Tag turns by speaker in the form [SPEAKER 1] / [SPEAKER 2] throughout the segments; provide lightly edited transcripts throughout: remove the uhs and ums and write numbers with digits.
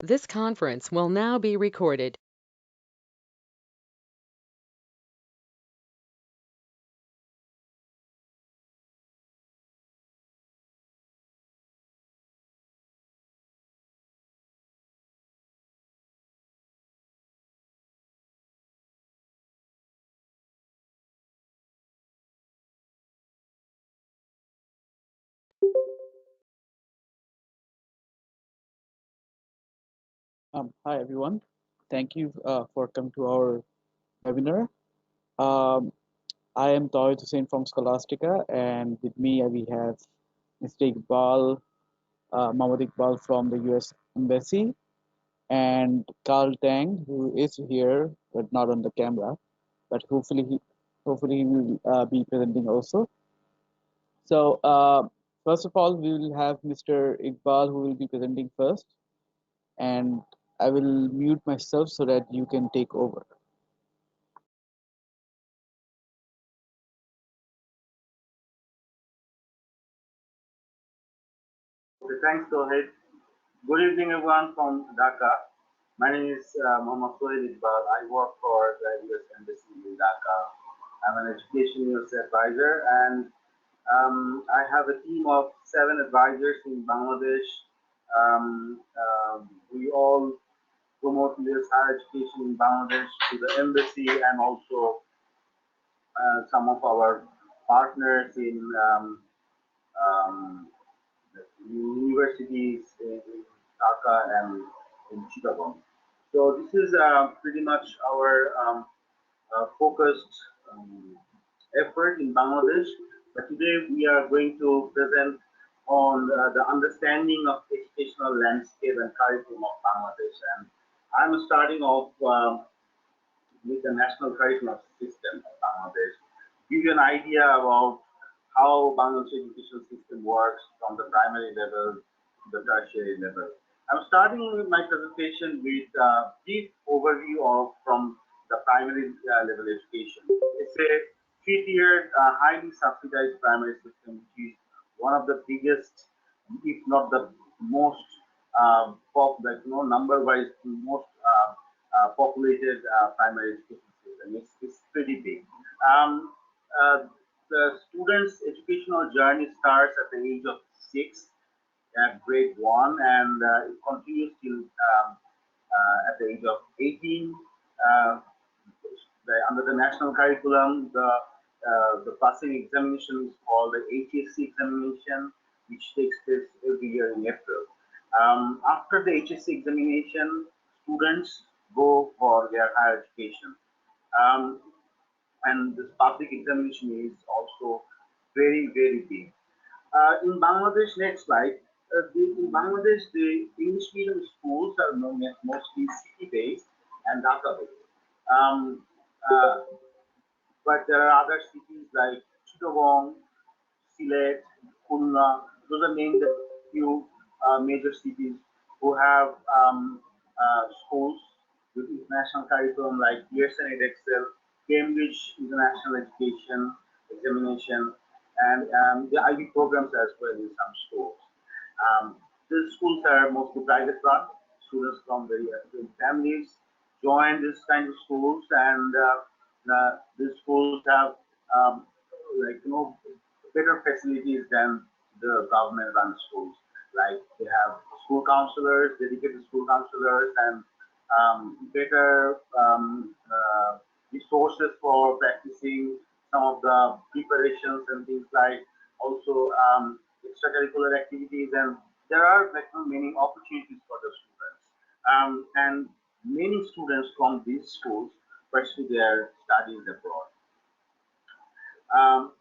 [SPEAKER 1] This conference will now be recorded.
[SPEAKER 2] Hi everyone. Thank you for coming to our webinar. Um, I am Towheed Hussain from Scholastica, and with me we have Mr. Iqbal, Muhammad Iqbal from the U.S. Embassy, and Carl Tang, who is here but not on the camera, but hopefully he will be presenting also. So first of all, we will have Mr. Iqbal who will be presenting first, and I will mute myself so that you can take over.
[SPEAKER 3] Okay, thanks, Sohel. Good evening, everyone from Dhaka. My name is Muhammed Iqbal. I work for the US Embassy in Dhaka. I'm an EducationUSA Advisor, and I have a team of 7 advisors in Bangladesh. We all promote US higher education in Bangladesh to the embassy and also some of our partners in um, universities in Dhaka and in Chittagong. So this is pretty much our focused effort in Bangladesh. But today we are going to present on the understanding of educational landscape and curriculum of Bangladesh. And I'm starting off with the national curriculum system of Bangladesh. Give you an idea about how Bangladesh education system works from the primary level to the tertiary level. I'm starting with my presentation with a brief overview of from the primary level education. It's a three-tiered, highly subsidized primary system, which is one of the biggest, if not the most, number-wise, most populated primary education system. It's pretty big. Um, the student's educational journey starts at the age of 6 at grade 1 and it continues till at the age of 18. Uh, Under the national curriculum, the passing examination is called the HSC examination, which takes place every year in April. After the HSC examination, students go for their higher education. Um, and this public examination is also very, very big. In Bangladesh, next slide. In Bangladesh, the English medium schools are mostly city-based and Dhaka-based. Um, uh, but there are other cities like Chittagong, Sylhet, Khulna. Those are named the few major cities who have schools with international curriculum like DCCN Excel, Cambridge International Education Examination, and the IB programs as well in some schools. These schools are mostly private run. Students from very affluent families join this kind of schools, and these schools have um, better facilities than the government-run schools. Like they have school counselors, dedicated school counselors, and better resources for practicing some of the preparations and things like also extracurricular activities, and there are many opportunities for the students. And many students from these schools pursue their studies abroad. Um,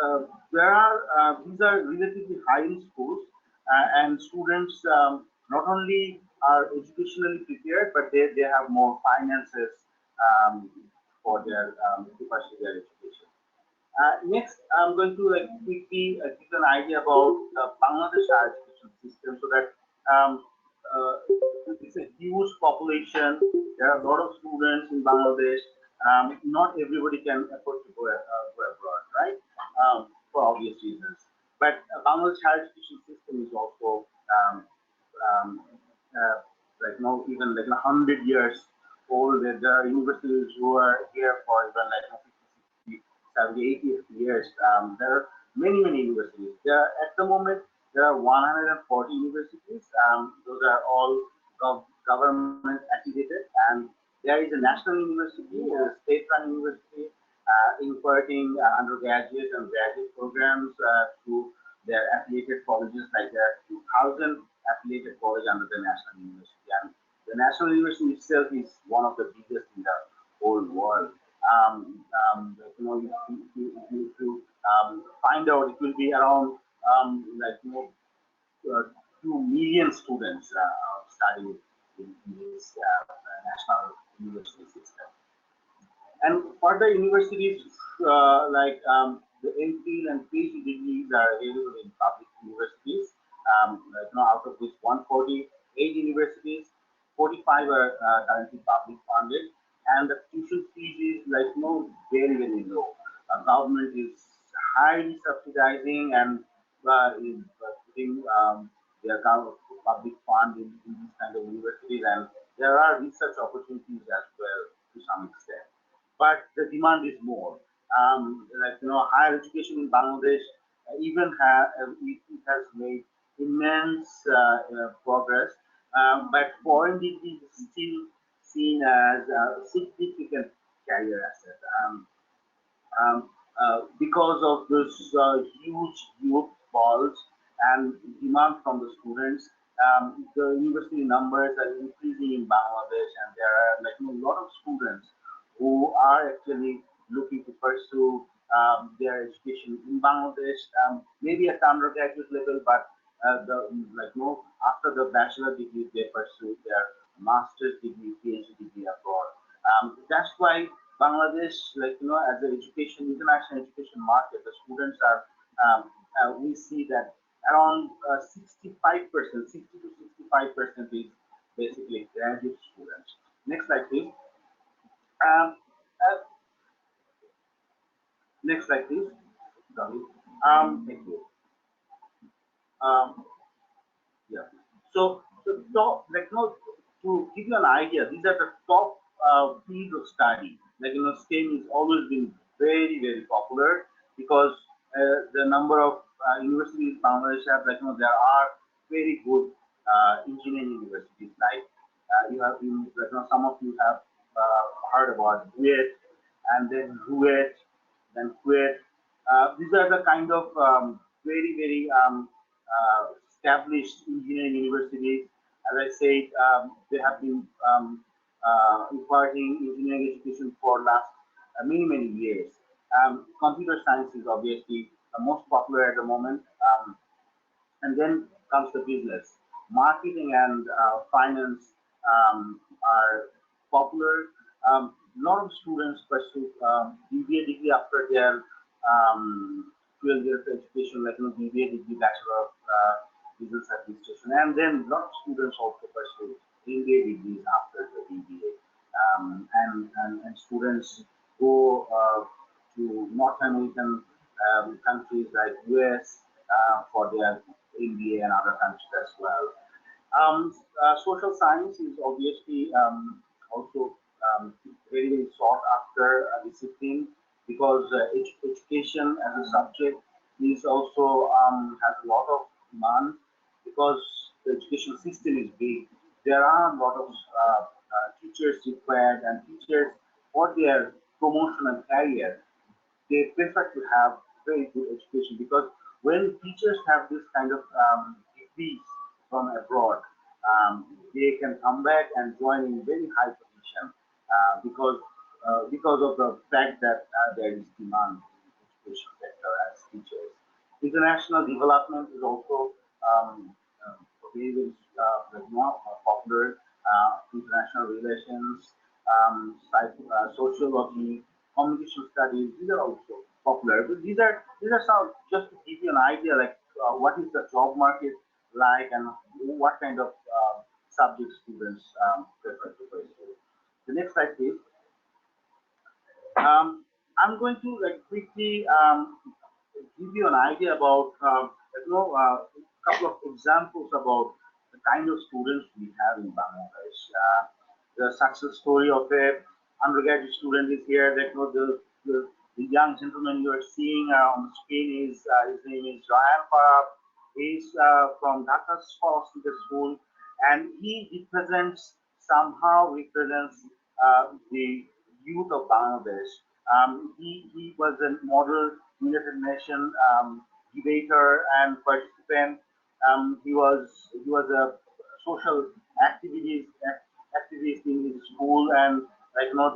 [SPEAKER 3] uh, these are relatively high-end schools, and students not only are educationally prepared, but they have more finances um, for their to pursue their education. Next, I'm going to quickly give an idea about the Bangladesh higher education system, so that um, it's a huge population. There are a lot of students in Bangladesh. Not everybody can afford to go abroad, right? For obvious reasons. But Bangladesh higher education system system is also um, like no even like 100 years old. There are universities who are here for even like 50, 60, 70, 80 years. There are many universities. At the moment there are 140 universities. Those are all government affiliated, and there is a national university, a state-run university, imparting undergraduate and graduate programs to their affiliated colleges. Like there are 2,000 affiliated colleges under the national university, and the national university itself is one of the biggest in the whole world. If you find out, it will be around like 2 million students studying in this national university system. And for the universities, the MPhil and PhD degrees are available in public universities. Out of which 148 universities, 45 are currently public funded, and the tuition fees is very low. Government is highly subsidizing and is putting their public fund in these kind of universities, and there are research opportunities as well to some extent, but the demand is more. Higher education in Bangladesh it has made immense progress, but foreign degree is still seen as a significant career asset. Because of this huge youth balls and demand from the students, the university numbers are increasing in Bangladesh, and there are a lot of students who are actually looking to pursue their education in Bangladesh, maybe at undergraduate level, but after the bachelor degree, they pursue their master's degree, PhD degree abroad. That's why Bangladesh, as an international education market, the students are, we see that around 65%, 60 to 65% is basically graduate students. Next slide, please. Um, uh, Next slide, please. Sorry. Thank you. Um, yeah. So top, to give you an idea, these are the top fields of study. STEM has always been very popular because the number of universities in Bangladesh have, there are very good engineering universities. You have been, some of you have heard about WIT, and then RUET, then QUIT. These are the kind of very established engineering universities. As I said, they have been imparting engineering education for last many years. Computer science is obviously the most popular at the moment. And then comes the business. Marketing and finance are popular. A lot of students pursue BBA degree after their 12 years of education, BBA degree, Bachelor of Business Administration, and then a lot of students also pursue MBA degrees after the BBA. And students go to North American countries like US for their MBA and other countries as well. Social science is obviously also very sought after discipline because education as a subject is also has a lot of demand because the education system is big. There are a lot of teachers required, and teachers for their promotion and career, they prefer to have very good education because when teachers have this kind of degrees from abroad, they can come back and join in very high position because of the fact that there is demand in the education sector as teachers. International development is also very popular. International relations, sociology, communication studies. These are also popular. But these are some just to give you an idea, what is the job market like and what kind of subject students prefer to pursue. The next slide, please. I'm going to quickly give you an idea about couple of examples about the kind of students we have in Bangladesh. The success story of a undergraduate student is here. That the young gentleman you are seeing on the screen is his name is Ryan Parab. He's from Dhaka Scholastic School, and he represents the youth of Bangladesh. He was a model United Nations debater and participant. He was a social activist in his school, and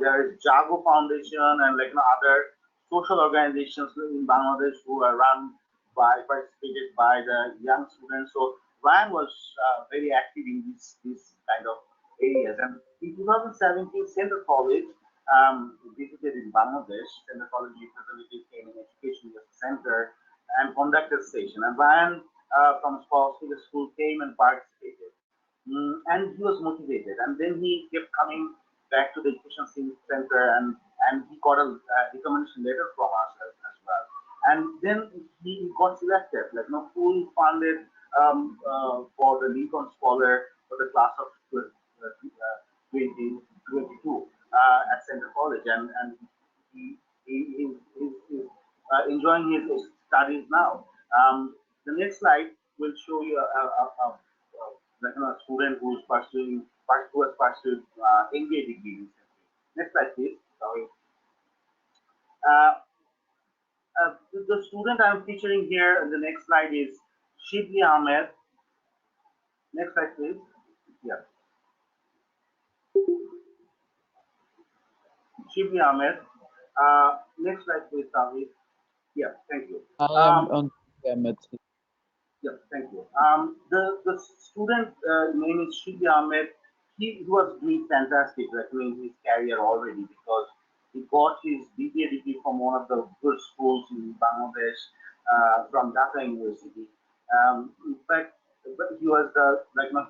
[SPEAKER 3] there is Jago Foundation and other social organizations in Bangladesh who are participated by the young students. So Ryan was very active in this kind of areas. And in 2017, Center College visited in Bangladesh. Center College representative came in Education Center and conducted session. And Ryan from Scholastic School came and participated. And he was motivated. And then he kept coming back to the Education Center, and he got a recommendation letter from us as well. And then he got selected, fully funded for the Lincoln Scholar for the class of 2022 at Center College, and he is enjoying his studies now. The next slide will show you a student who is who has pursued MBA degree recently. Next slide, please. Sorry. The student I'm featuring here in the next slide is Shibli Ahmed. Next slide, please. Yeah. Shibli Ahmed. Next slide, please, Tawheed. Yeah, thank you.
[SPEAKER 2] I am on Ahmed.
[SPEAKER 3] Yeah, thank you. The student name is Shibli Ahmed. He was doing fantastic, in his career already, because he got his BBA degree from one of the good schools in Bangladesh, from Dhaka University. In fact, he was the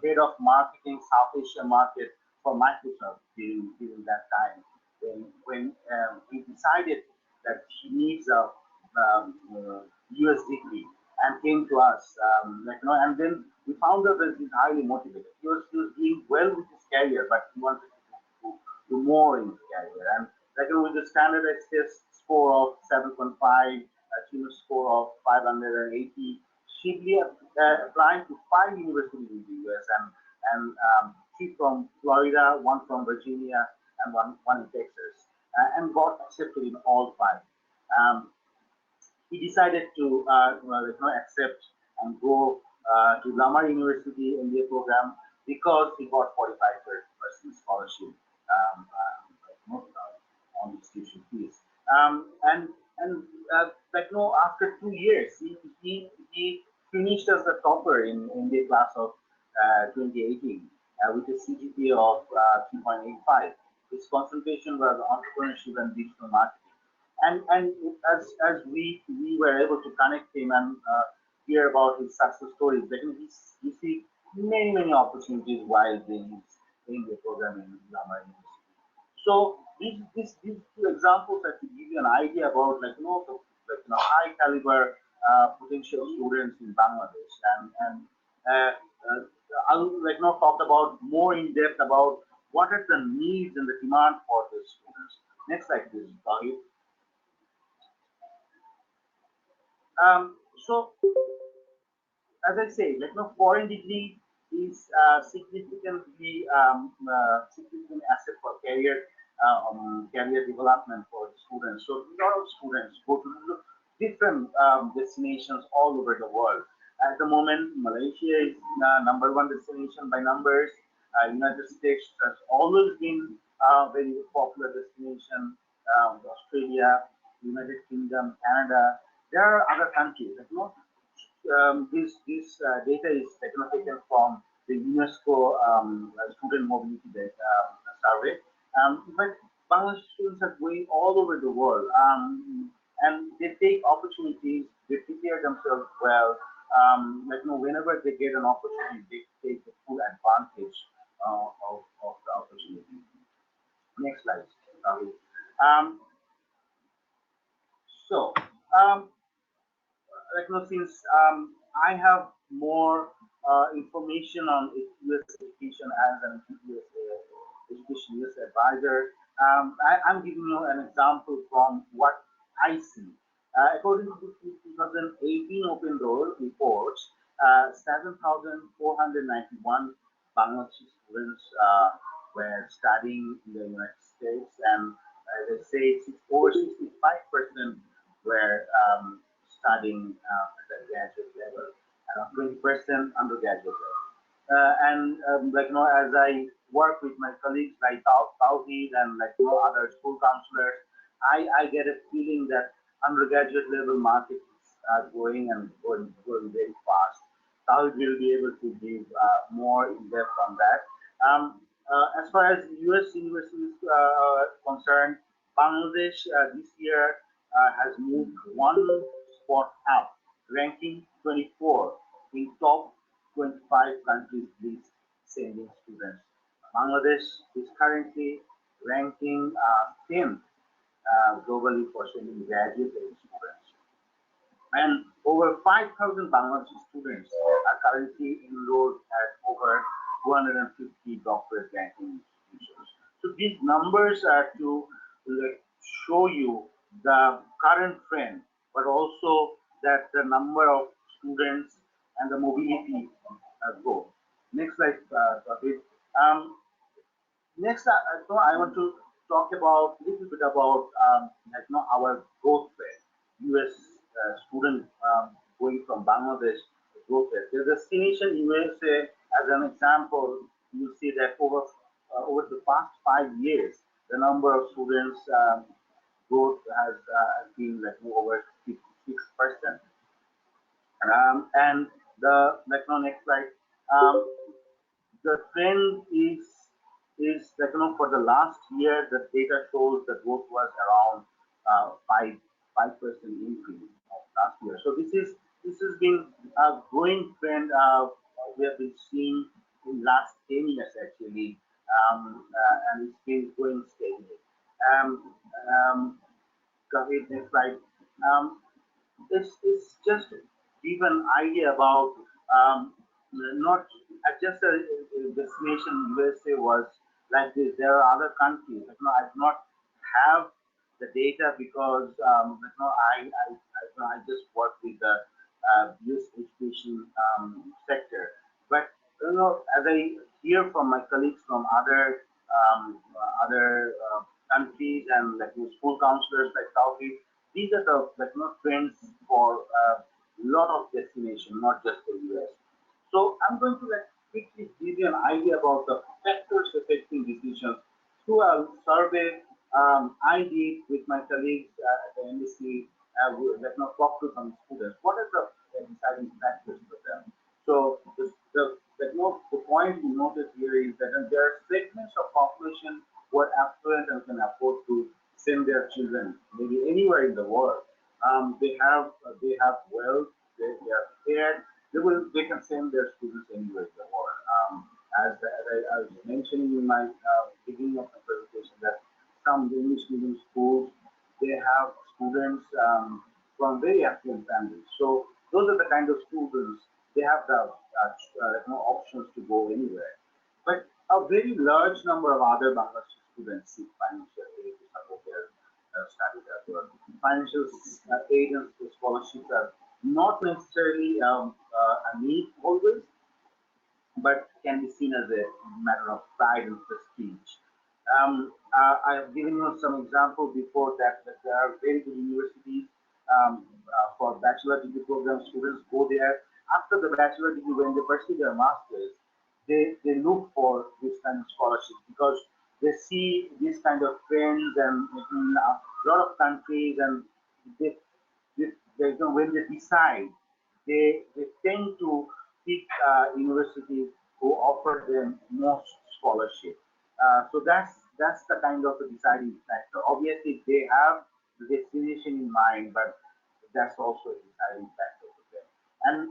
[SPEAKER 3] head of marketing South Asia market for Microsoft during that time, when he decided that he needs a US degree and came to us, and then we found out that he's highly motivated. He was doing well with his career, but he wanted to do more in his career. And with the standardized test score of 7.5, achievement score of 580, Shibli applying to 5 universities in the US, and 3 from Florida, 1 from Virginia, and one in Texas, and got accepted in all 5. He decided to accept and go to Lamar University MBA program because he got 45% scholarship on his tuition fees. After 2 years, he finished as the topper in MBA class of 2018 with a CGPA of 3.85. His concentration was entrepreneurship and digital marketing. And as we were able to connect him and hear about his success stories, he see many opportunities while doing the program in Lamar University. So these 2 examples are to give you an idea about the high caliber potential students in Bangladesh, and I'll talk about more in depth about what are the needs and the demand for these students. Next slide, please, Tawheed. So, as I say, foreign degree is significant asset for career development for students. So, a lot of students go to different destinations all over the world. At the moment, Malaysia is #1 destination by numbers. United States has always been a very popular destination. Australia, United Kingdom, Canada. There are other countries. This data is taken from the UNESCO student mobility data, survey. But Bangladesh students are going all over the world, and they take opportunities. They prepare themselves well. Whenever they get an opportunity, they take the full advantage of the opportunity. Next slide. So, since I have more information on US education as an education US advisor. I'm giving you an example from what I see. According to the 2018 Open Door reports, 7,491 Bangladeshi students were studying in the United States, and as I say, over 65% were studying at the graduate level, and 20% undergraduate level. Like as I work with my colleagues like Towheed and other school counselors, I get a feeling that undergraduate level market is growing and growing very fast. Towheed will be able to give more in depth on that. As far as U.S. universities concerned, Bangladesh this year has moved one spot up, ranking 24 in top 25 countries list sending students. Bangladesh is currently ranking 10th globally for sending graduate students. And over 5,000 Bangladeshi students are currently enrolled at over 250 doctorate ranking institutions. So these numbers are to show you the current trend, but also that the number of students and the mobility growth. Next slide, David. Um, Next, I want to talk about a little bit about our growth rate. U.S. Student going from Bangladesh growth rate. The destination USA, as an example, you see that over the past 5 years, the number of students growth has been over 56%. And the next slide. Um, the trend is for the last year the data shows the growth was around 5% increase of last year. So this has been a growing trend we have been seeing in last 10 years actually, and it's been going steadily. Um, um, next slide. Um, it's just to give an idea about not just a destination USA was like this. There are other countries. I do not have the data because I just work with the youth education sector. But as I hear from my colleagues from other countries and school counselors like Southeast, these are the trends for a lot of destinations, not just the US. So I'm going to quickly give you an idea about the factors affecting decisions through a survey I did with my colleagues at the NDC. Talk to some students. What are the deciding factors for them? So the point we notice here is that there are segments of population who are affluent and can afford to send their children maybe anywhere in the world. They have wealth, they are prepared, they can send their students anywhere in the world. As I was mentioning in my beginning of the presentation, that some English medium schools they have students from very affluent families. So those are the kind of students they have the options to go anywhere. But a very large number of other Bangladeshi students seek financial aid to support their studies as well. Financial aid and scholarships are not necessarily a need always, but can be seen as a matter of pride and prestige. I have given you some example before that there are very good universities for bachelor degree program. Students go there after the bachelor degree. When they pursue their masters, they look for this kind of scholarship because they see these kind of trends and in a lot of countries, and they, when they decide, they tend to pick universities who offer them most scholarship. So that's the kind of a deciding factor. Obviously, they have the destination in mind, but that's also a deciding factor for them.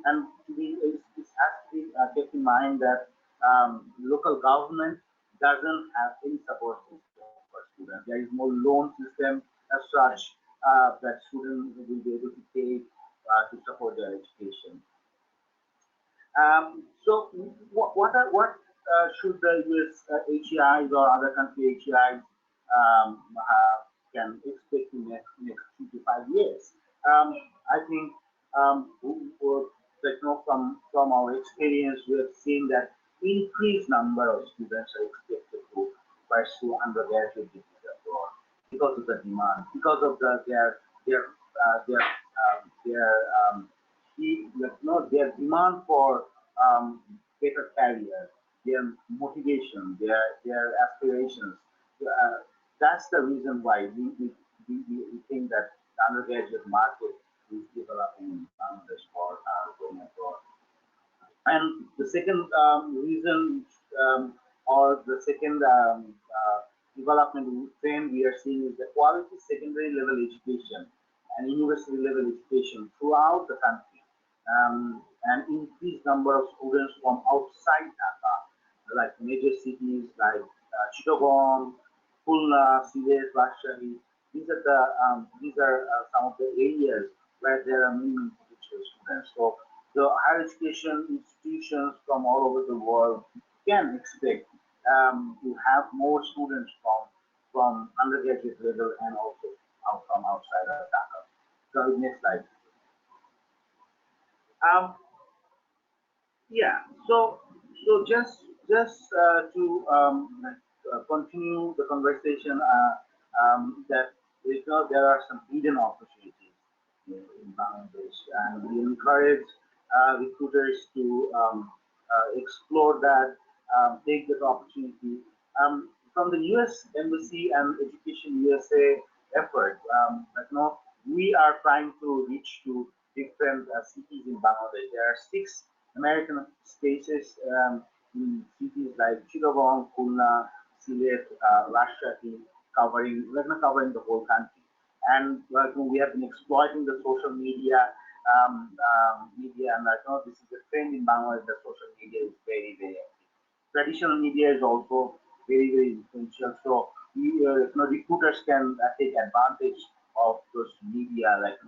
[SPEAKER 3] And it has to be kept in mind that local government doesn't have any support system for students. There is no loan system as such that students will be able to pay to support their education. So what should the US HEIs or other country HEIs can expect in next 3 to 5 years? I think from our experience, we have seen that increased number of students are expected to pursue undergraduate degrees abroad because of the demand, because of their their demand for better career, their motivation, their aspirations. Uh, that's the reason why we think that the undergraduate market is developing in Bangladesh for going abroad. And the second reason, or the second development trend we are seeing is the quality secondary level education and university level education throughout the country. An increased number of students from outside Dhaka, like major cities like Chittagong, Khulna, Sylhet, Rajshahi. These are some of the areas where there are many potential students. So the higher education institutions from all over the world can expect to have more students from undergraduate level and also from outside of Dhaka. So next slide. Um, yeah. So to continue the conversation, that there are some hidden opportunities in Bangladesh, and we encourage recruiters to explore that, take that opportunity. From the U.S. Embassy and Education USA effort, we are trying to reach to different cities in Bangladesh. There are 6 American spaces in cities like Chittagong, Khulna, Sylhet, Rajshahi, covering the whole country. And we have been exploiting the social media, and I know this is a trend in Bangladesh that social media is very, very active. Traditional media is also very, very influential. So recruiters can take advantage of those media, like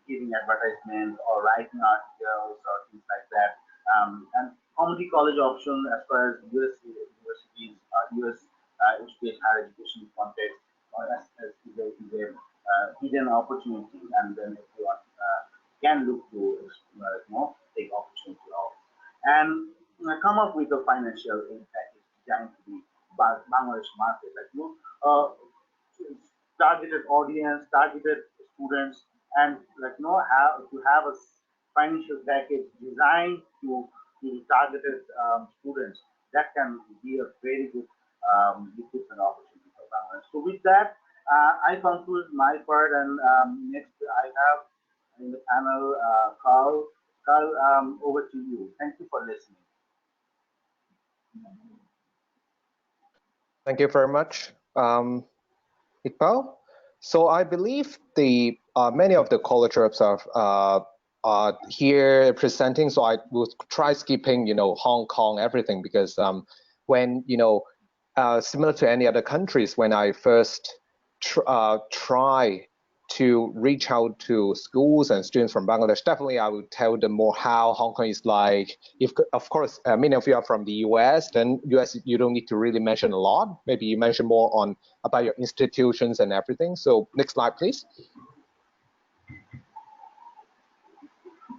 [SPEAKER 3] giving advertisements or writing articles or things like that. And community college option, as far as US universities, US education, higher education context, is a hidden opportunity, and then everyone can look to take opportunity of and come up with a financial aid package designed to be Bangladesh market, targeted audience, targeted students, and have to have a financial package designed to targeted students. That can be a very good recruitment opportunity for Bangladesh. So with that, I conclude my part, and next I have in the panel Carl. Carl, over to you. Thank you for listening.
[SPEAKER 4] Thank you very much, Iqbal. So I believe the many of the college reps are here presenting. So I will try skipping, Hong Kong, everything, because when similar to any other countries, when I first try to reach out to schools and students from Bangladesh, definitely I would tell them more how Hong Kong is like. If, of course, many of you are from the US, then US, you don't need to really mention a lot. Maybe you mention more on about your institutions and everything. So next slide, please.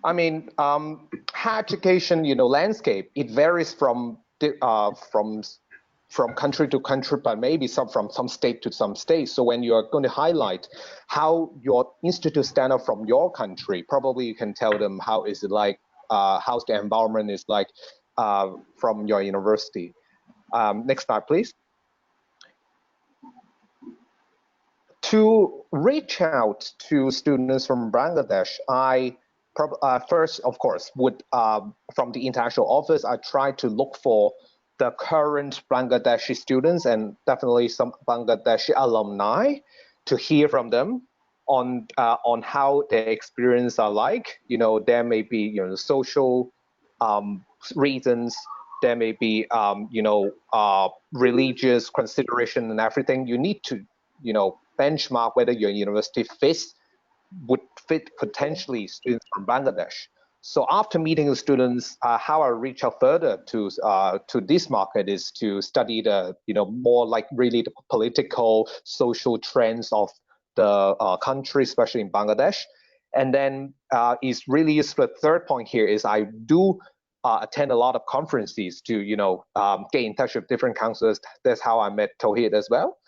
[SPEAKER 4] I mean, higher education, landscape, it varies from country to country, but maybe from some state to some state. So when you are going to highlight how your institute stand out from your country, probably you can tell them how is it like, how's the environment is like from your university. Next slide, please. To reach out to students from Bangladesh, I first, of course, would from the international office, I try to look for the current Bangladeshi students and definitely some Bangladeshi alumni to hear from them on how their experience are like. There may be social reasons, there may be religious consideration and everything. You need to benchmark whether your university would fit potentially students from Bangladesh. So after meeting the students, how I reach out further to this market is to study the more like really the political, social trends of the country, especially in Bangladesh. And then is really the third point here is I do attend a lot of conferences to get in touch with different counselors. That's how I met Towheed as well.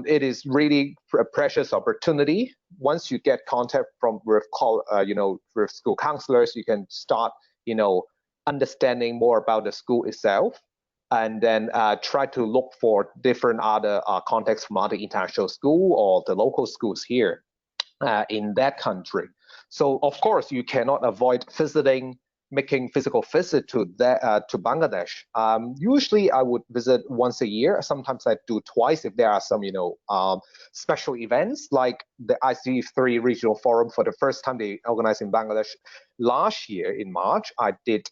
[SPEAKER 4] It is really a precious opportunity. Once you get contact with school counselors, you can start understanding more about the school itself, and then try to look for different other contacts from other international school or the local schools here in that country. So of course you cannot avoid making physical visit to Bangladesh. Usually I would visit once a year. Sometimes I do twice if there are some special events like the IC3 regional forum. For the first time they organized in Bangladesh last year in March, I did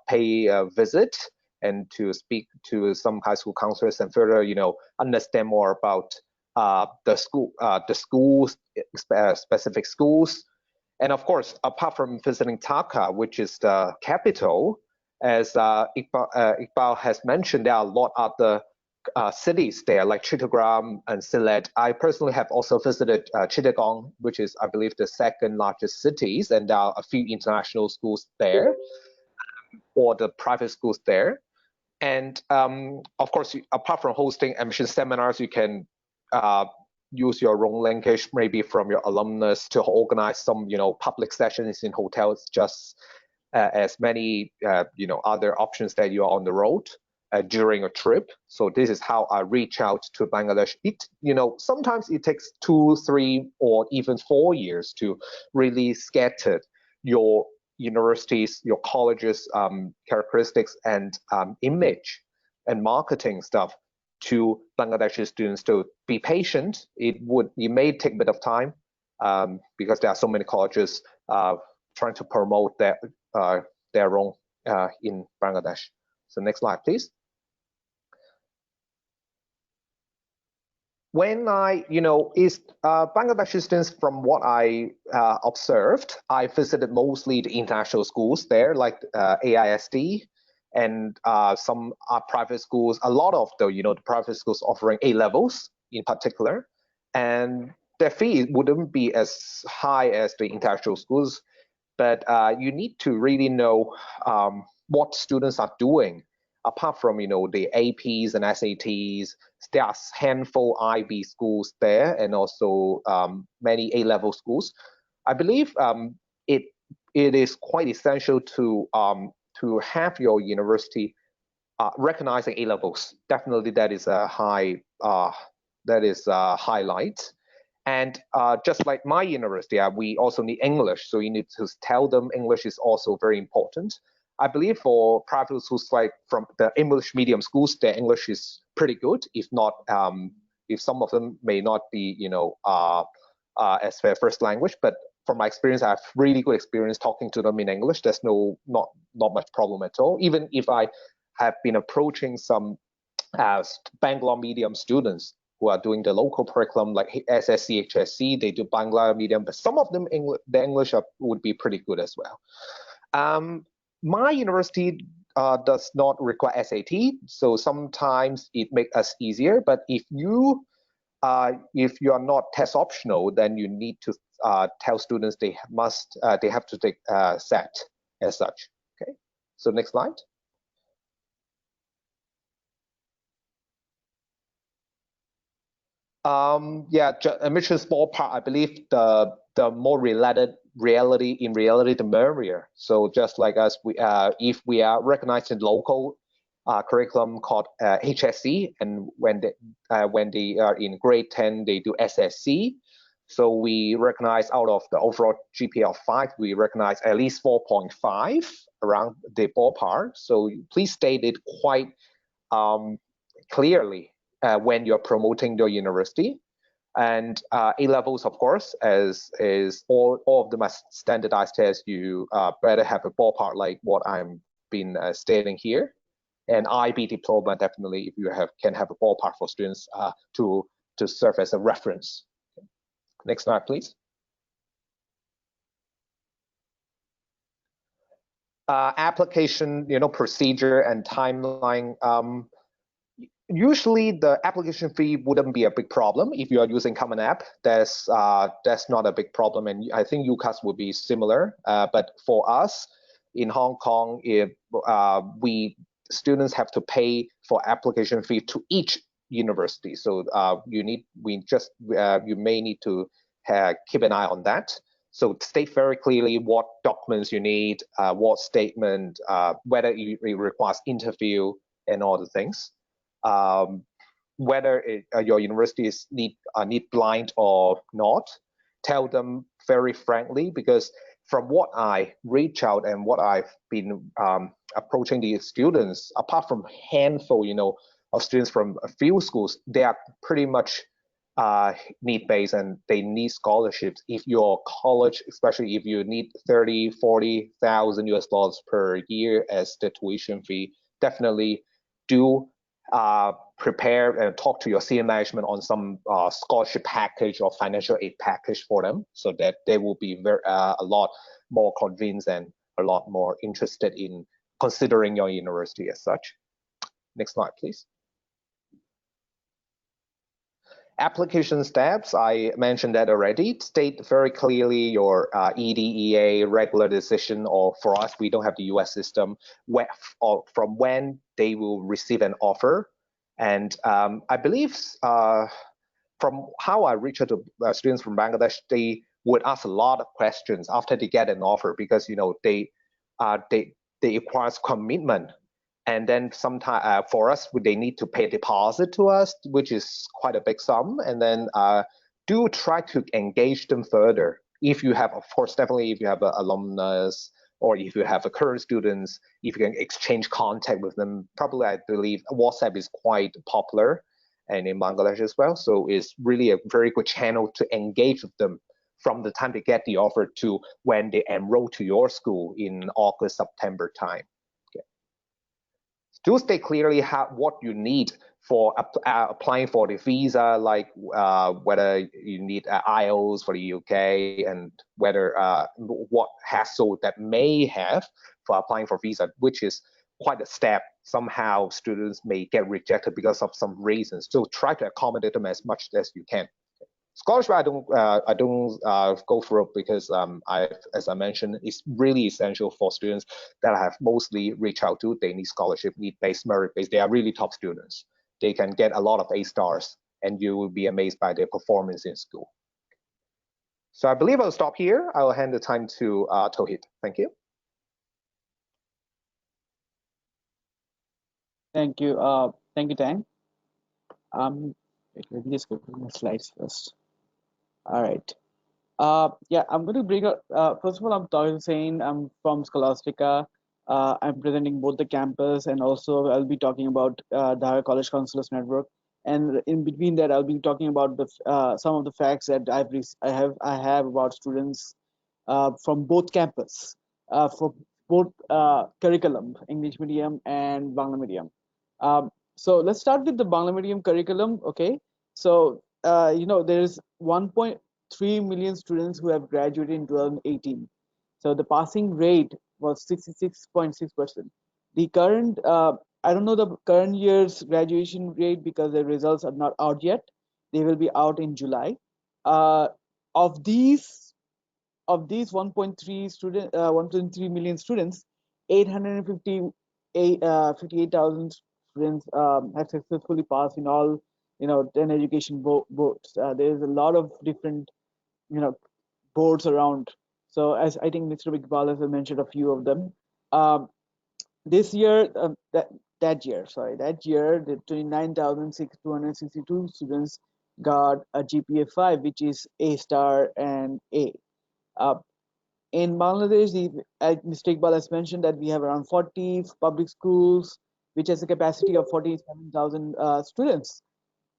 [SPEAKER 4] pay a visit and to speak to some high school counselors and further understand more about the schools, specific schools. And of course, apart from visiting Dhaka, which is the capital, as Iqbal has mentioned, there are a lot of other cities there, like Chittagong and Sylhet. I personally have also visited Chittagong, which is, I believe, the second largest cities, and there are a few international schools there, or the private schools there. And of course, apart from hosting admission seminars, you can use your own language, maybe from your alumnus, to organize some, public sessions in hotels, just as many, other options that you are on the road during a trip. So this is how I reach out to Bangladesh. Sometimes it takes 2, 3, or even 4 years to really scatter your universities, your colleges, characteristics and image and marketing stuff to Bangladeshi students. To be patient. It may take a bit of time because there are so many colleges trying to promote their own in Bangladesh. So next slide, please. When Bangladeshi students, from what I observed, I visited mostly the international schools there, like AISD, and some private schools. A lot of the private schools offering A levels in particular, and their fee wouldn't be as high as the international schools, but you need to really know what students are doing. Apart from the APs and SATs, there are a handful IB schools there, and also many A-level schools. I believe it is quite essential to have your university recognizing A levels. Definitely, that is a highlight. And just like my university, we also need English. So you need to tell them English is also very important. I believe for private schools, like from the English medium schools, their English is pretty good. If not, if some of them may not be, as their first language, but from my experience, I have really good experience talking to them in English. There's not much problem at all. Even if I have been approaching some Bangalore medium students who are doing the local curriculum like SSC, HSC, they do Bangla medium, but some of them the English would be pretty good as well. My university does not require SAT, so sometimes it makes us easier. But if you are not test optional, then you need to tell students they have to take SAT as such. Okay, so next slide. Yeah, admissions ballpark. I believe the more reality, the merrier. So just like us, if we are recognized in local curriculum called HSC, and when they are in grade 10, they do SSC. So we recognize out of the overall GPA of 5, we recognize at least 4.5 around the ballpark. So please state it quite clearly when you're promoting your university. And A levels, of course, as all of them are standardized tests, you better have a ballpark like what I'm been stating here. And IB diploma, definitely, if you can have a ballpark for students to serve as a reference. Okay. Next slide, please. application, procedure and timeline. Usually the application fee wouldn't be a big problem if you are using Common App. That's not a big problem, and I think UCAS would be similar. But for us in Hong Kong, if students have to pay for application fee to each university, so you may need to keep an eye on that. So state very clearly what documents you need, what statement, whether it requires interview and all the things. Whether your universities need blind or not, tell them very frankly, because from what I reach out and what I've been approaching the students, apart from handful, of students from a few schools, they are pretty much need-based and they need scholarships. If your college, especially if you need 30, 40,000 US dollars per year as the tuition fee, definitely do prepare and talk to your senior management on some scholarship package or financial aid package for them, so that they will be a lot more convinced and a lot more interested in considering your university as such. Next slide, please. Application steps, I mentioned that already. State very clearly your EDEA regular decision, or for us, we don't have the US system, from when they will receive an offer. And I believe from how I reach out to students from Bangladesh, they would ask a lot of questions after they get an offer, because they require commitment. And then sometimes for us, they need to pay a deposit to us, which is quite a big sum. And then do try to engage them further. If you have, of course, definitely if you have alumnus, or if you have current students, if you can exchange contact with them. Probably, I believe WhatsApp is quite popular and in Bangladesh as well. So it's really a very good channel to engage with them from the time they get the offer to when they enroll to your school in August, September time. Do state clearly what you need for applying for the visa, like whether you need IELTS for the UK, and whether what hassle that may have for applying for visa, which is quite a step. Somehow students may get rejected because of some reasons. So try to accommodate them as much as you can. Scholarship, I don't go through because as I mentioned, it's really essential for students that I have mostly reached out to. They need scholarship, need-based, merit-based. They are really top students. They can get a lot of A stars, and you will be amazed by their performance in school. So I believe I'll stop here. I will hand the time to Towheed. Thank you.
[SPEAKER 2] Thank you, Tang. Let me just go to my slides first. All right. Yeah, I'm going to bring up, first of all, I'm Towheed Hussain. I'm from Scholastica. I'm presenting both the campus, and also I'll be talking about Dhaka College Counselors Network. And in between that, I'll be talking about the some of the facts that I have about students from both campus, for both curriculum, English medium and Bangla medium. So let's start with the Bangla medium curriculum. Okay, so there's 1.3 million students who have graduated in 2018. So the passing rate was 66.6%. The current, I don't know the current year's graduation rate because the results are not out yet. They will be out in July. Of these 1.3 million students, 858,000 students have successfully passed in all 10 education boards. There is a lot of different boards around. So as I think Mr. Iqbal has mentioned a few of them. This year, that year, the 29,262 students got a GPA 5, which is A star and A. In Bangladesh, Mr. Iqbal has mentioned that we have around 40 public schools, which has a capacity of 47,000 students.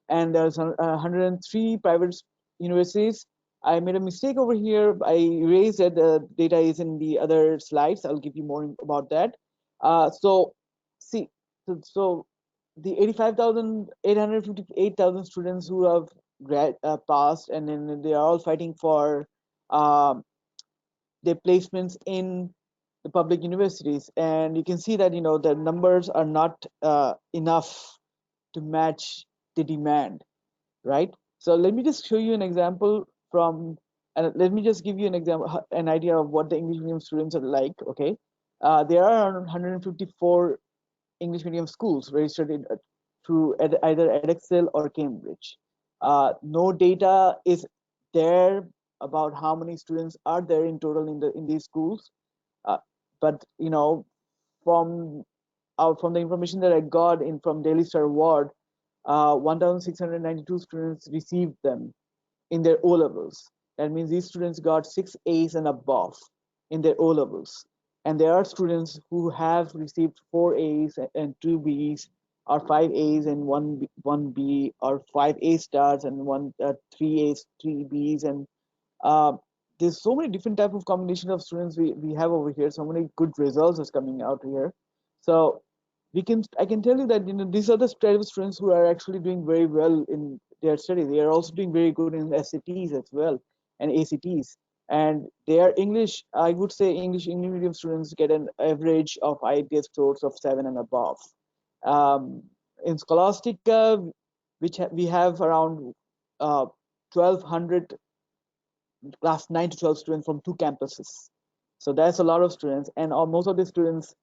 [SPEAKER 2] And there's 103 private universities. I made a mistake over here. I erased that the data is in the other slides. I'll give you more about that. So the 858,000 students who have passed, and then they are all fighting for their placements in the public universities, and you can see that the numbers are not enough to match the demand, right? So let me just show you an example from, and let me just give you an example, an idea of what the English medium students are like. Okay, there are around 154 English medium schools registered through either Edexcel or Cambridge. No data is there about how many students are there in total in these schools, but from from the information that I got in from Daily Star Award, 1,692 students received them in their O levels. That means these students got 6 A's and above in their O levels. And there are students who have received 4 A's and 2 B's, or 5 A's and 1 B, or 5 A stars and 3 A's, 3 B's, and uh, there's so many different type of combination of students we have over here. So many good results is coming out here. So I can tell you that these are the type of students who are actually doing very well in their study. They are also doing very good in SATs as well and ACTs. And their English, I would say English medium students get an average of IELTS scores of 7 and above. In Scholastic, we have around 1,200 class 9 to 12 students from 2 campuses. So that's a lot of students, and most of the students,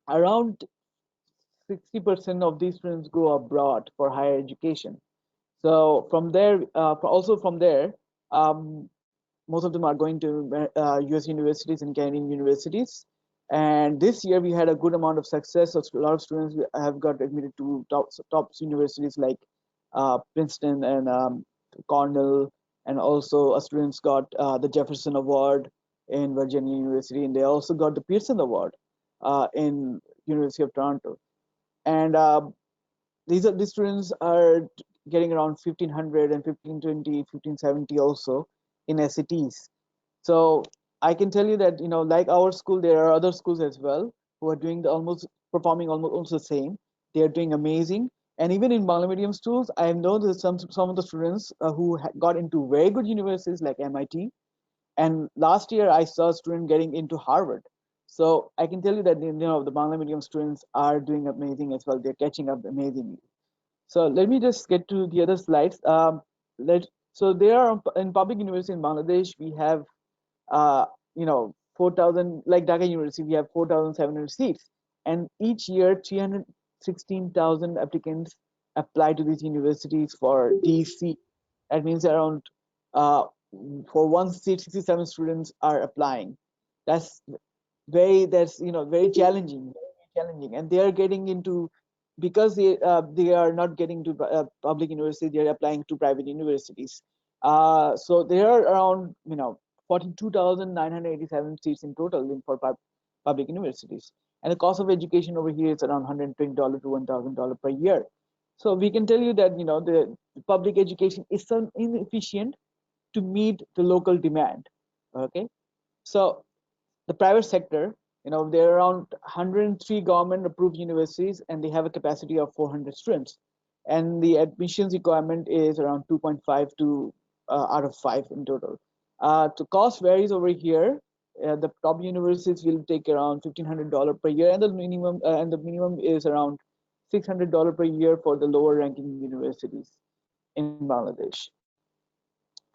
[SPEAKER 2] around 60% of these students go abroad for higher education. So from there, also from there, most of them are going to US universities and Canadian universities. And this year we had a good amount of success. So a lot of students have got admitted to top universities like Princeton and Cornell, and also students got the Jefferson Award in Virginia University, and they also got the Pearson Award in University of Toronto. And these students are getting around 1,500 and 1,520, 1,570 also in SATs. So I can tell you that like our school, there are other schools as well who are doing performing almost the same. They are doing amazing. And even in Bangla medium schools, I know that some of the students who got into very good universities like MIT. And last year I saw a student getting into Harvard. So I can tell you that the Bangla medium students are doing amazing as well. They're catching up amazingly. So let me just get to the other slides. So there are in public university in Bangladesh, we have 4,000, like Dhaka University, we have 4,700 seats, and each year 316,000 applicants apply to these universities for DC. That means around for one seat, 67 students are applying. That's very challenging, and they are getting into, because they are not getting to public university, they are applying to private universities. So there are around 42,987 seats in total for public universities, and the cost of education over here is around $120 to $1,000 per year. So we can tell you that the public education is so inefficient to meet the local demand. Okay, so the private sector, there are around 103 government approved universities, and they have a capacity of 400 students, and the admissions requirement is around 2.5 to out of 5 in total. The cost varies over here. The top universities will take around $1,500 per year, and the minimum is around $600 per year for the lower ranking universities in Bangladesh.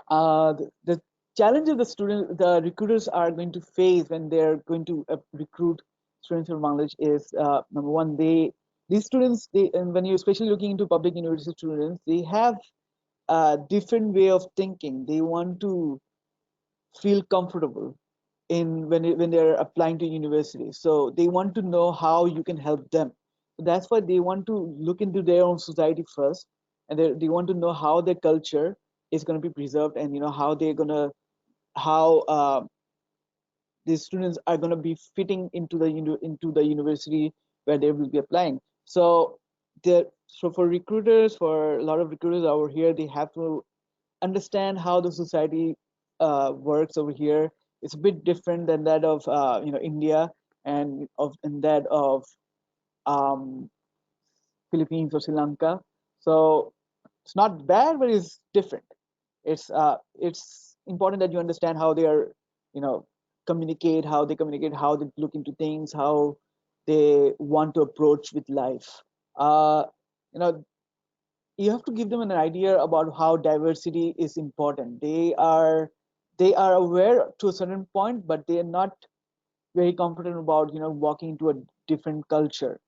[SPEAKER 2] The challenges the recruiters are going to face when they're going to recruit students from Bangladesh is, number one, these students, and when you're especially looking into public university students, they have a different way of thinking. They want to feel comfortable when they're applying to university. So they want to know how you can help them. So that's why they want to look into their own society first, and they want to know how their culture is going to be preserved, and how they're going to how these students are going to be fitting into the university where they will be applying. So for recruiters, for a lot of recruiters over here, they have to understand how the society works over here. It's a bit different than that of India, and that of um, Philippines or Sri Lanka. So it's not bad, but it's different. It's important that you understand how they are, communicate, how they look into things, how they want to approach with life. You know, you have to give them an idea about how diversity is important. They are aware to a certain point, but they are not very confident about walking into a different culture.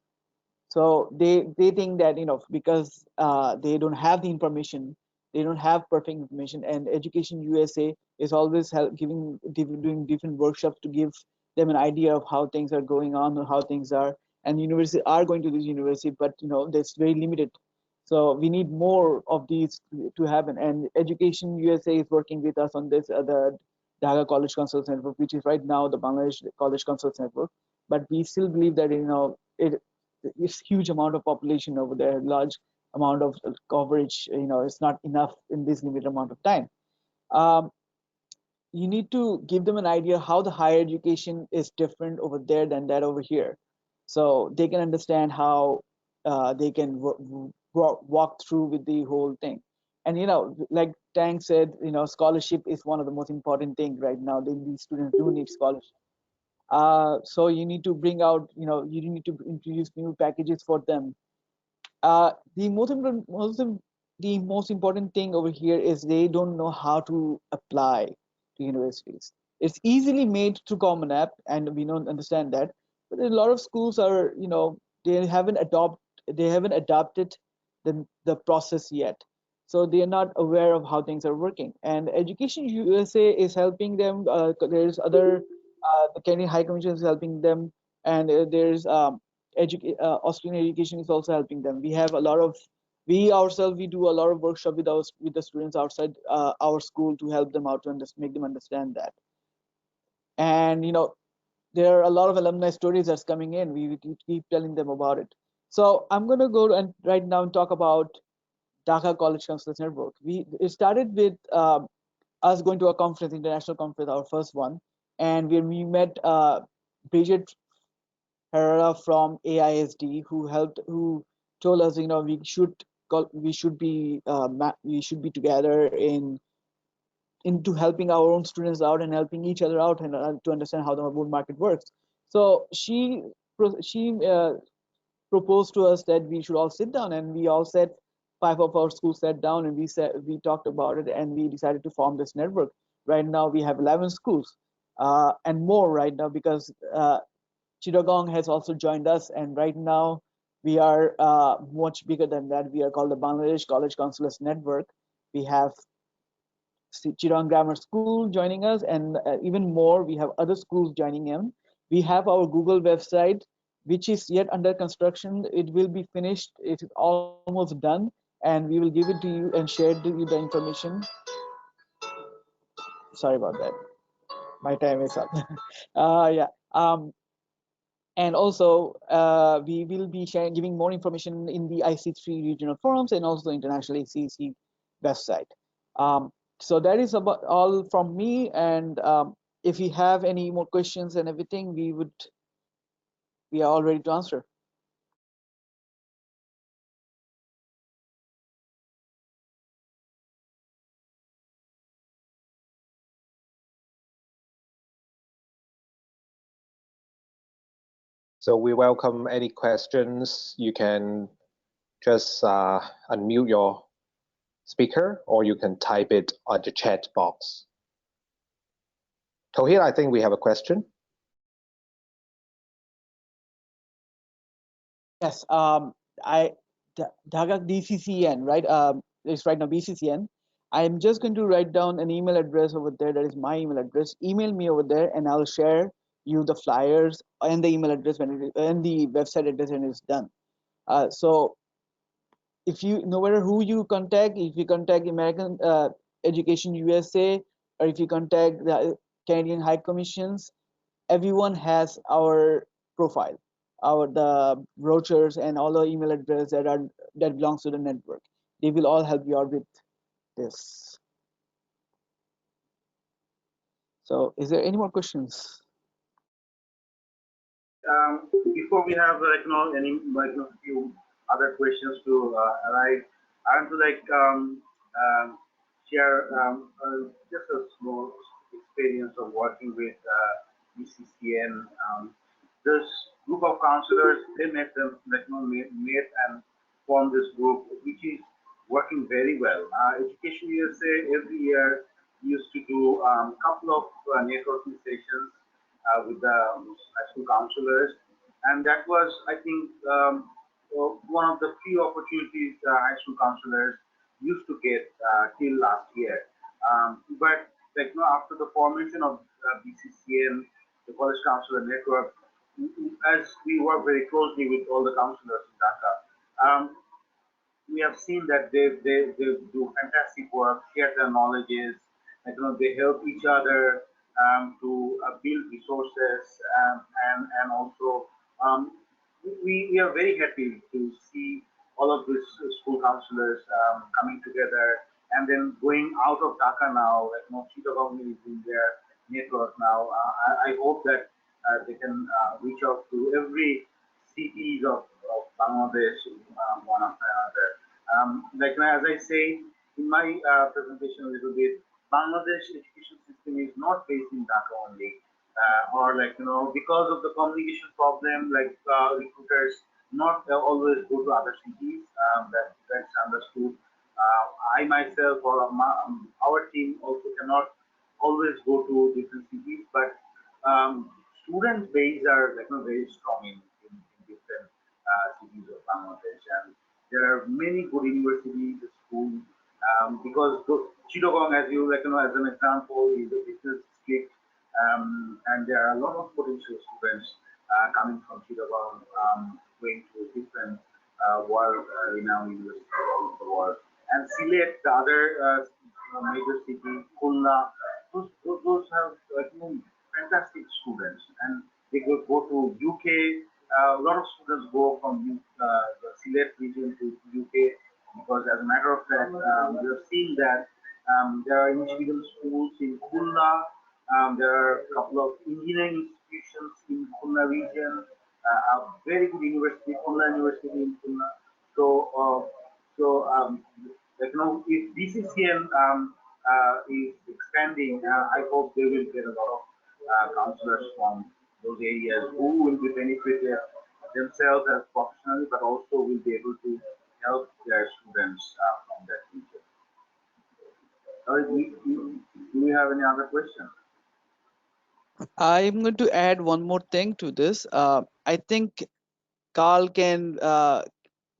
[SPEAKER 2] So they think that because they don't have the information, they don't have perfect information, and Education USA is always doing different workshops to give them an idea of how things are going on or how things are. And universities are going to this university, but that's very limited. So we need more of these to happen. And Education USA is working with us on this, the Dhaka College Councils Network, which is right now the Bangladesh College Councils Network. But we still believe that it's huge amount of population over there, large amount of coverage. It's not enough in this limited amount of time. Um, you need to give them an idea how the higher education is different over there than that over here, so they can understand how they can walk through with the whole thing. And like Tang said, scholarship is one of the most important things right now. These students do need scholarship. So you need to bring out, you need to introduce new packages for them. The most important thing over here is they don't know how to apply to universities. It's easily made through Common App, and we don't understand that. But a lot of schools are, they haven't adopted the process yet. So they are not aware of how things are working. And Education USA is helping them. There's other, the Canadian High Commission is helping them, and there's Australian Education is also helping them. We ourselves, we do a lot of workshop with the students outside our school to help them out to make them understand that. And there are a lot of alumni stories that's coming in. We keep telling them about it. So I'm going to go and right now and talk about Dhaka College Counselors Network. It started with us going to a conference, international conference, our first one, and we met Bridget Herrera from AISD, who told us, we should be together into helping our own students out and helping each other out, and to understand how the whole market works. So she proposed to us that we should all sit down, and we all sat. 5 of our schools sat down, and we talked about it, and we decided to form this network. Right now we have 11 schools, and more right now, because Chittagong has also joined us, and right now we are much bigger than that. We are called the Bangladesh College Counselors Network. We have Chittagong Grammar School joining us, and even more, we have other schools joining in. We have our Google website, which is yet under construction. It will be finished. It is almost done, and we will give it to you and share you the information. Sorry about that. My time is up. Yeah. And also, we will be giving more information in the IC3 regional forums and also international ACC website. So that is about all from me. And if you have any more questions and everything, we are all ready to answer.
[SPEAKER 4] So we welcome any questions. You can just unmute your speaker, or you can type it on the chat box. Towheed, I think we have a question.
[SPEAKER 2] Yes, Dhaka DCCN, right? It's right now BCCN. I'm just going to write down an email address over there. That is my email address. Email me over there, and I'll share you the flyers and the email address and the website address when it's done. So if you, no matter who you contact, if you contact American Education USA, or if you contact the Canadian High Commissions, everyone has our profile, the brochures and all the email address that belongs to the network. They will all help you out with this. So is there any more questions?
[SPEAKER 3] Before we have few other questions to arrive, I want to share just a small experience of working with DCCN. This group of counselors, they met them, met and formed this group, which is working very well. Education USA every year used to do a couple of networking sessions with the high school counselors, and that was, I think, one of the few opportunities high school counselors used to get till last year. But after the formation of BCCN, the College Counselor Network, as we work very closely with all the counselors in Dhaka, we have seen that they do fantastic work, share their knowledges, they help each other to build resources, and also we are very happy to see all of these school counselors coming together and then going out of Dhaka now, Chittagong is in their network now. I hope that they can reach out to every cities of Bangladesh, one after another. As I say in my presentation a little bit, Bangladesh education system is not based in Dhaka only, or because of the communication problem, recruiters not always go to other cities. That's understood. I myself or our team also cannot always go to different cities, but student base are very strong in different cities of Bangladesh, and there are many good universities, schools, because Chittagong, as you as an example, is a business district, and there are a lot of potential students coming from Chittagong, going to different world renowned universities all over the world. And Sylhet, the other major city, Khulna, those have fantastic students, and they go to UK. A lot of students go from the Sylhet region to UK because, as a matter of fact, we have seen that there are English medium schools in Khulna. There are a couple of engineering institutions in Khulna region. A very good university, Khulna University in Khulna. If DCCN is expanding, I hope they will get a lot of counselors from those areas who will be benefited themselves as professionally, but also will be able to help their students from that region. Do we have any other questions?
[SPEAKER 2] I'm going to add one more thing to this. I think Carl can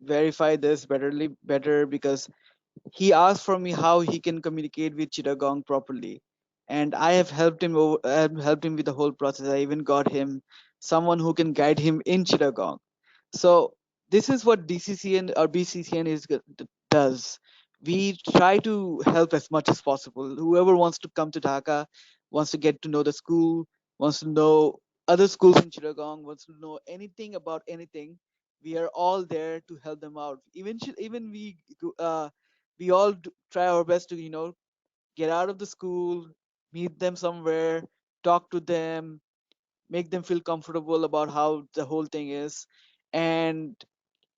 [SPEAKER 2] verify this better because he asked for me how he can communicate with Chittagong properly, and I have helped him helped him with the whole process. I even got him someone who can guide him in Chittagong. So this is what DCCN or BCCN does. We try to help as much as possible. Whoever wants to come to Dhaka, wants to get to know the school, wants to know other schools in Chittagong, wants to know anything about anything, we are all there to help them out. Even we all try our best to get out of the school, meet them somewhere, talk to them, make them feel comfortable about how the whole thing is, and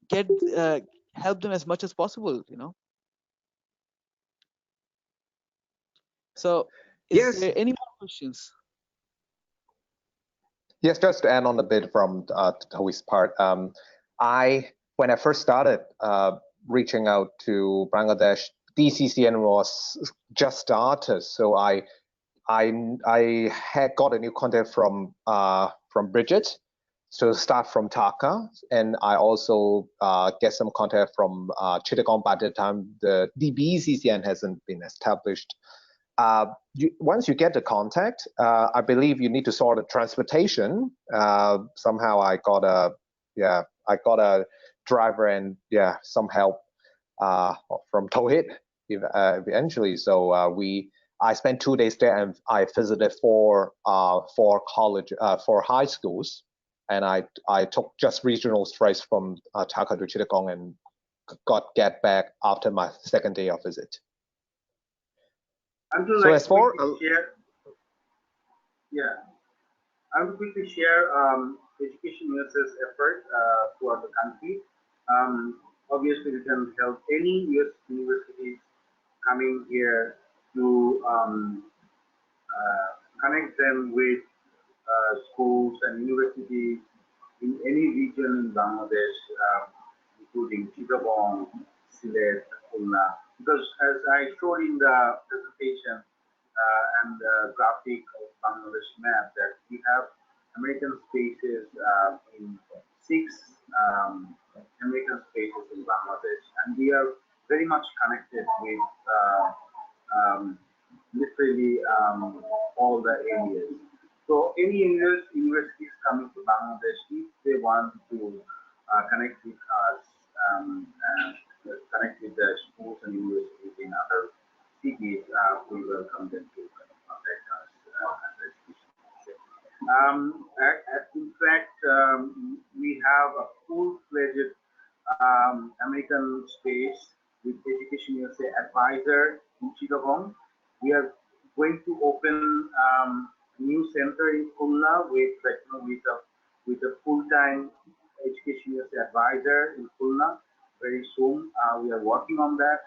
[SPEAKER 2] get help them as much as possible. So is
[SPEAKER 4] Yes,
[SPEAKER 2] there any more questions?
[SPEAKER 4] yes. Just to add on a bit from Towheed's part, when I first started reaching out to Bangladesh, DCCN was just started, so I had got a new contact from Bridget, so start from Dhaka, and I also get some contact from Chittagong. By the time the DBCCN hasn't been established, once you get the contact, I believe you need to sort of transportation. Somehow I got a driver and some help from Towheed eventually. So I spent 2 days there, and I visited four high schools, and I took just regional flights from Dhaka to Chittagong and get back after my second day of visit.
[SPEAKER 3] I will quickly share Education USA's effort throughout the country. Obviously, we can help any US universities coming here to connect them with schools and universities in any region in Bangladesh, including Chittagong, Sylhet, Khulna. Because as I showed in the presentation and the graphic of Bangladesh map, that we have American spaces in 6 American spaces in Bangladesh, and we are very much connected with literally all the areas. So any universities coming to Bangladesh, if they want to connect with us, connect with the schools and universities in other cities, we welcome them to contact us at the education. In fact, we have a full-fledged American space with Education USA Advisor in Chittagong. We are going to open a new center in Khulna with with a full-time Education USA Advisor in Khulna very soon. We are working on that.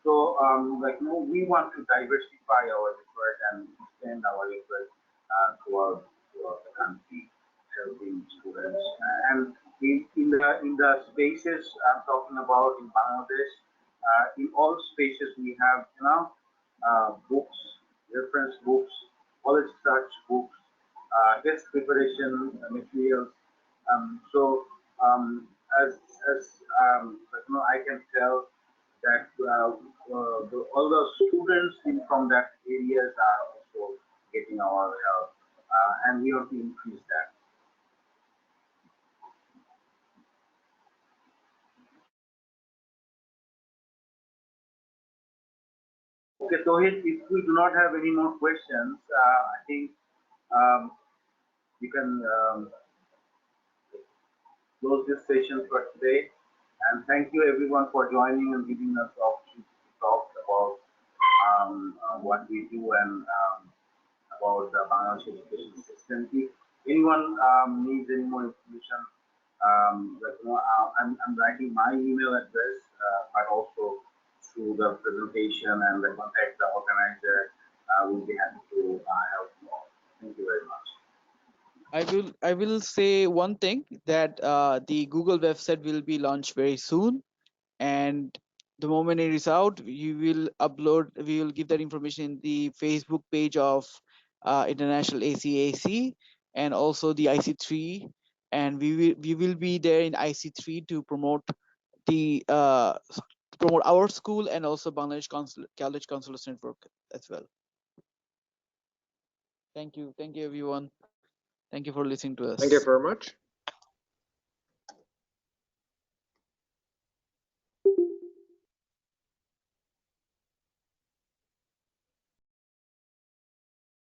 [SPEAKER 3] So we want to diversify our effort and extend our effort throughout the country, helping students. And in the spaces I'm talking about in Bangladesh, in all spaces we have books, reference books, college search books, test preparation materials. So as I can tell that all the students from that areas are also getting our help, and we want to increase that. Okay, Towheed, if we do not have any more questions, I think you can close this session for today. And thank you everyone for joining and giving us the opportunity to talk about what we do and about the Bangladesh education system. If anyone needs any more information, I'm writing my email address, but also through the presentation and the contact the organizer, we'll be happy to help you all. Thank you very much.
[SPEAKER 2] I will say one thing, that the Google website will be launched very soon, and the moment it is out, we will give that information in the Facebook page of International ACAC and also the IC3, and we will be there in IC3 to promote our school and also Bangladesh College Counselors Network as well. Thank you everyone. Thank you for listening to us.
[SPEAKER 4] Thank you very much.